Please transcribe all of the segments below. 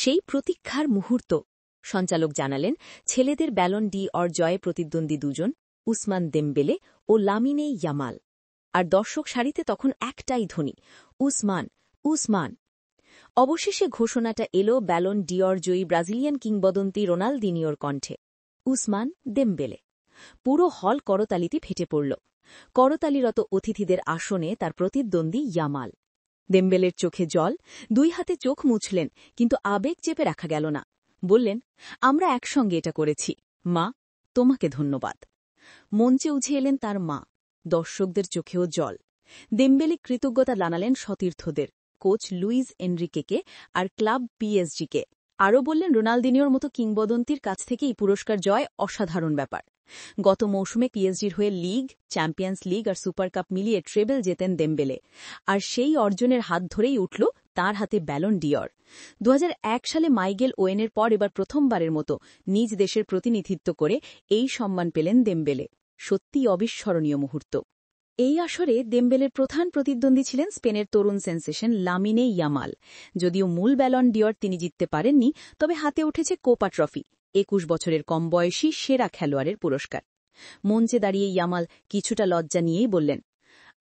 সেই প্রতীক্ষার মুহূর্ত। সঞ্চালক জানালেন, ছেলেদের ব্যালন ডি অর জয়ে প্রতিদ্বন্দ্বী দুজন, উসমান দেমবেলে ও লামিনে ইয়ামাল। আর দর্শক সারিতে তখন একটাই ধ্বনি, উসমান, উসমান। অবশেষে ঘোষণাটা এলো ব্যালন ডিঅর জয়ী ব্রাজিলিয়ান কিংবদন্তি রোনালদিনিওর কণ্ঠে, উসমান দেমবেলে। পুরো হল করতালিতে ফেটে পড়ল। করতালিরত অতিথিদের আসনে তার প্রতিদ্বন্দ্বী ইয়ামাল। দেমবেলের চোখে জল, দুই হাতে চোখ মুছলেন, কিন্তু আবেগ চেপে রাখা গেল না। বললেন, আমরা একসঙ্গে এটা করেছি, মা, তোমাকে ধন্যবাদ। মঞ্চে উঠে এলেন তার মা। দর্শকদের চোখেও জল। দেমবেলে কৃতজ্ঞতা জানালেন সতীর্থদের, কোচ লুইস এনরিকেকে আর ক্লাব পিএসজিকে। আরও বললেন, রোনালদিনিওর মতো কিংবদন্তির কাছ থেকে এই পুরস্কার জয় অসাধারণ ব্যাপার। গত মৌসুমে পিএসজির হয়ে লিগ, চ্যাম্পিয়ন্স লিগ আর সুপার কাপ মিলিয়ে ট্রেবল জেতেন দেমবেলে। আর সেই অর্জনের হাত ধরেই উঠল তার হাতে ব্যালন ডিঅর। 2001 সালে মাইগেল ওয়েনের পর এবার প্রথমবারের মতো নিজ দেশের প্রতিনিধিত্ব করে এই সম্মান পেলেন দেমবেলে। সত্যিই অবিস্মরণীয় মুহূর্ত। এই আসরে দেমবেলের প্রধান প্রতিদ্বন্দ্বী ছিলেন স্পেনের তরুণ সেন্সেশন লামিনে ইয়ামাল। যদিও মূল ব্যালন ডিঅর তিনি জিততে পারেননি, তবে হাতে উঠেছে কোপা ট্রফি, 21 বছরের কম বয়সী সেরা খেলোয়াড়ের পুরস্কার। মঞ্চে দাঁড়িয়ে ইয়ামাল কিছুটা লজ্জা নিয়েই বললেন,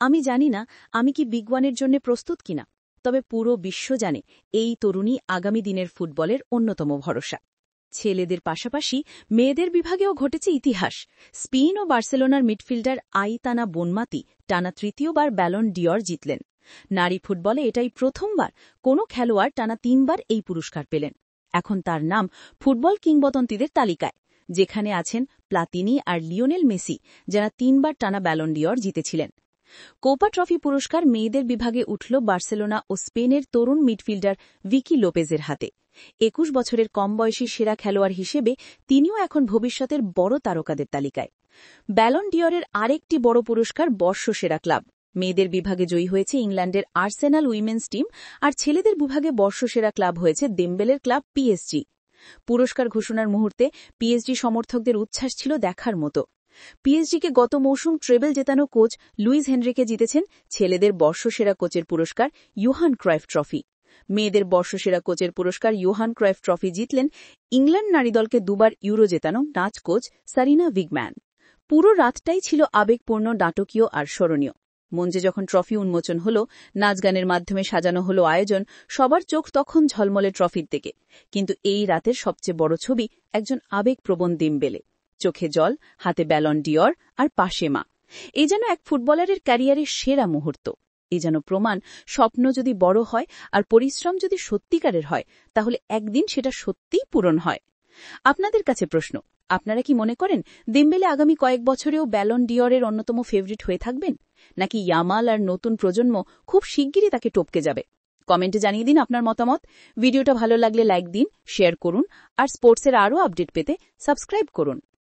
আমি জানি না আমি কি বিগ ওয়ানের জন্য প্রস্তুত কিনা, তবে পুরো বিশ্ব জানে এই তরুণী আগামী দিনের ফুটবলের অন্যতম ভরসা। ছেলেদের পাশাপাশি মেয়েদের বিভাগেও ঘটেছে ইতিহাস। স্পেন ও বার্সেলোনার মিডফিল্ডার আইতানা বোনমাতি টানা তৃতীয়বার ব্যালন ডিঅর জিতলেন। নারী ফুটবলে এটাই প্রথমবার কোনো খেলোয়াড় টানা 3 বার এই পুরস্কার পেলেন। এখন তার নাম ফুটবল কিংবদন্তিদের তালিকায়, যেখানে আছেন প্লাতিনি আর লিওনেল মেসি, যারা 3 বার টানা ব্যালন ডিঅর জিতেছিলেন। কোপা ট্রফি পুরস্কার মেয়েদের বিভাগে উঠল বার্সেলোনা ও স্পেনের তরুণ মিডফিল্ডার ভিকি লোপেজের হাতে। 21 বছরের কম বয়সী সেরা খেলোয়াড় হিসেবে তিনিও এখন ভবিষ্যতের বড় তারকাদের তালিকায়। ব্যালন ডিঅরের আরেকটি বড় পুরস্কার বর্ষসেরা ক্লাব। মেয়েদের বিভাগে জয়ী হয়েছে ইংল্যান্ডের আর্সেনাল উইমেন্স টিম, আর ছেলেদের বিভাগে বর্ষসেরা ক্লাব হয়েছে দেমবেলের ক্লাব পিএসজি। পুরস্কার ঘোষণার মুহূর্তে পিএসজি সমর্থকদের উচ্ছ্বাস ছিল দেখার মতো। পিএসজিকে গত মৌসুম ট্রেবল জেতানো কোচ লুইস হেনরিকে জিতেছেন ছেলেদের বর্ষসেরা কোচের পুরস্কার ইয়োহান ক্রাইফ ট্রফি। মেয়েদের বর্ষসেরা কোচের পুরস্কার ইয়োহান ক্রাইফ ট্রফি জিতলেন ইংল্যান্ড নারী দলকে 2 বার ইউরো জেতানো নাচ কোচ সারিনা উইগম্যান। পুরো রাতটাই ছিল আবেগপূর্ণ, নাটকীয় আর স্মরণীয়। মঞ্চে যখন ট্রফি উন্মোচন হল, নাচ গানের মাধ্যমে সাজানো হল আয়োজন, সবার চোখ তখন ঝলমলে ট্রফির দিকে। কিন্তু এই রাতের সবচেয়ে বড় ছবি একজন আবেগপ্রবণ দেমবেলে। চোখে জল, হাতে ব্যালন ডিঅর আর পাশে মা। এই যেন এক ফুটবলারের ক্যারিয়ারের সেরা মুহূর্ত। এই যেন প্রমাণ, স্বপ্ন যদি বড় হয় আর পরিশ্রম যদি সত্যিকারের হয়, তাহলে একদিন সেটা সত্যিই পূরণ হয়। আপনাদের কাছে প্রশ্ন, আপনারা কি মনে করেন দেমবেলে আগামী কয়েক বছরেও ব্যালন ডিঅরের অন্যতম ফেভারিট হয়ে থাকবেন, নাকি ইয়ামাল আর নতুন প্রজন্ম খুব শিগগিরই তাকে টপকে যাবে? কমেন্টে জানিয়ে দিন আপনার মতামত। ভিডিওটা ভালো লাগলে লাইক দিন, শেয়ার করুন, আর স্পোর্টসের আরও আপডেট পেতে সাবস্ক্রাইব করুন।